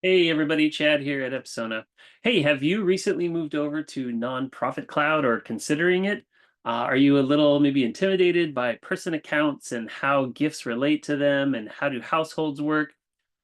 Hey everybody, Chad here at Apsona. Hey, have you recently moved over to nonprofit cloud or considering it? Are you a little maybe intimidated by person accounts and how gifts relate to them and how do households work?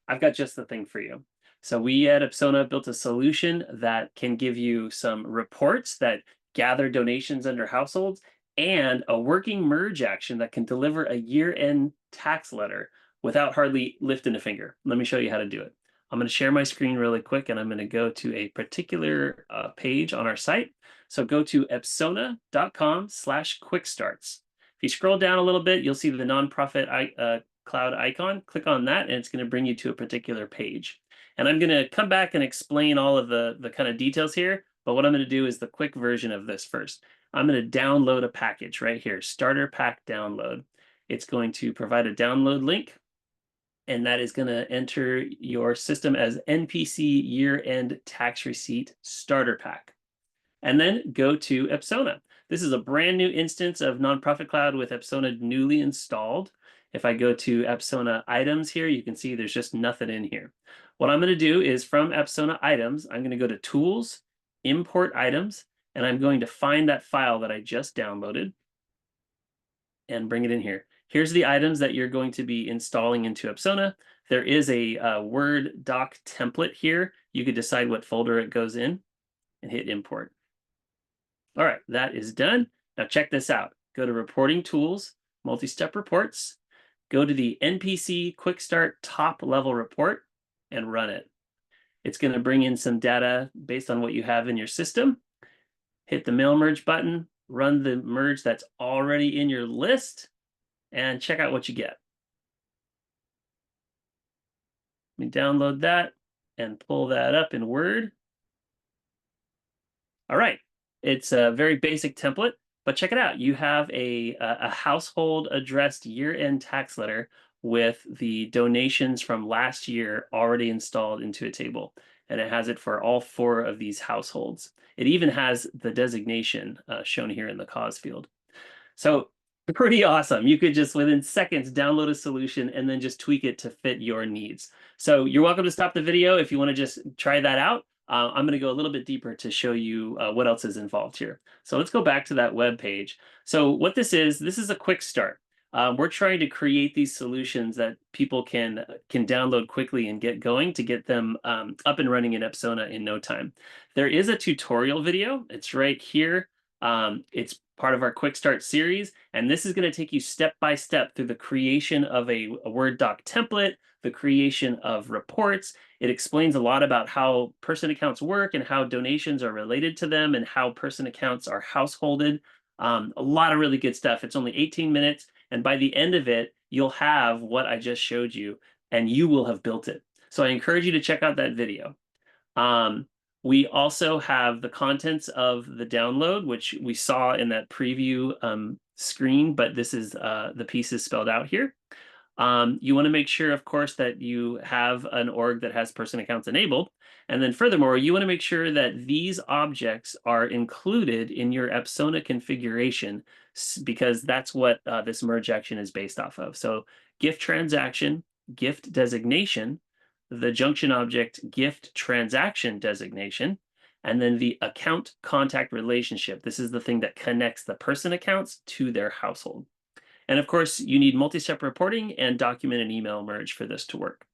I've got just the thing for you. So we at Apsona built a solution that can give you some reports that gather donations under households and a working merge action that can deliver a year-end tax letter without hardly lifting a finger. Let me show you how to do it. I'm going to share my screen really quick and I'm going to go to a particular page on our site. So go to epsona.com/quickstarts. If you scroll down a little bit, you'll see the nonprofit cloud icon. Click on that and it's going to bring you to a particular page. And I'm going to come back and explain all of the kind of details here. But what I'm going to do is the quick version of this first. I'm going to download a package right here, starter pack download. It's going to provide a download link, and that is going to enter your system as NPC year-end tax receipt starter pack. And then go to Apsona. This is a brand new instance of Nonprofit Cloud with Apsona newly installed. If I go to Apsona items here, you can see there's just nothing in here. What I'm going to do is from Apsona items, I'm going to go to tools, import items, and I'm going to find that file that I just downloaded and bring it in here. Here's the items that you're going to be installing into Apsona. There is a Word doc template here. You could decide what folder it goes in and hit import. All right, that is done. Now check this out. Go to reporting tools, multi-step reports, go to the NPC quick start top level report and run it. It's going to bring in some data based on what you have in your system. Hit the mail merge button, run the merge that's already in your list, and check out what you get. Let me download that and pull that up in Word. All right, it's a very basic template, but check it out. You have a household addressed year-end tax letter with the donations from last year already installed into a table. And it has it for all 4 of these households. It even has the designation shown here in the cause field. So pretty awesome. You could just within seconds download a solution and then just tweak it to fit your needs. So you're welcome to stop the video if you want to just try that out. I'm going to go a little bit deeper to show you what else is involved here. So let's go back to that web page. So what this is a quick start. We're trying to create these solutions that people can download quickly and get going to get them up and running in Apsona in no time. There is a tutorial video. It's right here. It's part of our quick start series, and this is going to take you step by step through the creation of a Word doc template, the creation of reports. It explains a lot about how person accounts work and how donations are related to them and how person accounts are householded. A lot of really good stuff. It's only 18 minutes, and by the end of it, you'll have what I just showed you, and you will have built it. So I encourage you to check out that video. We also have the contents of the download, which we saw in that preview screen, but this is the pieces spelled out here. You want to make sure, of course, that you have an org that has person accounts enabled. And then furthermore, you want to make sure that these objects are included in your Apsona configuration because that's what this merge action is based off of. So gift transaction, gift designation, the junction object gift transaction designation, and then the account contact relationship. This is the thing that connects the person accounts to their household. And of course, you need multi-step reporting and document and email merge for this to work.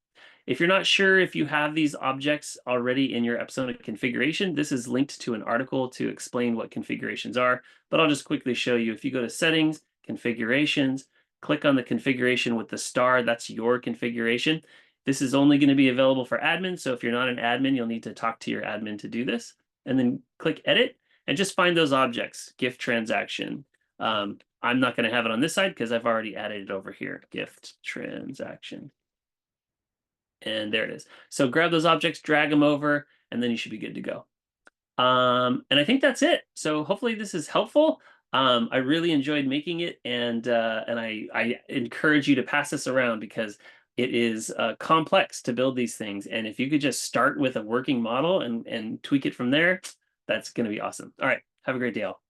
If you're not sure if you have these objects already in your Apsona configuration, this is linked to an article to explain what configurations are, but I'll just quickly show you. If you go to settings, configurations, click on the configuration with the star, that's your configuration. This is only going to be available for admins, so if you're not an admin, you'll need to talk to your admin to do this. And then click edit and just find those objects, gift transaction. I'm not going to have it on this side because I've already added it over here, gift transaction. And there it is. So grab those objects, drag them over, and then you should be good to go. And I think that's it. So hopefully this is helpful. I really enjoyed making it, and I encourage you to pass this around because it is complex to build these things. And if you could just start with a working model and tweak it from there, that's going to be awesome. All right. Have a great day all.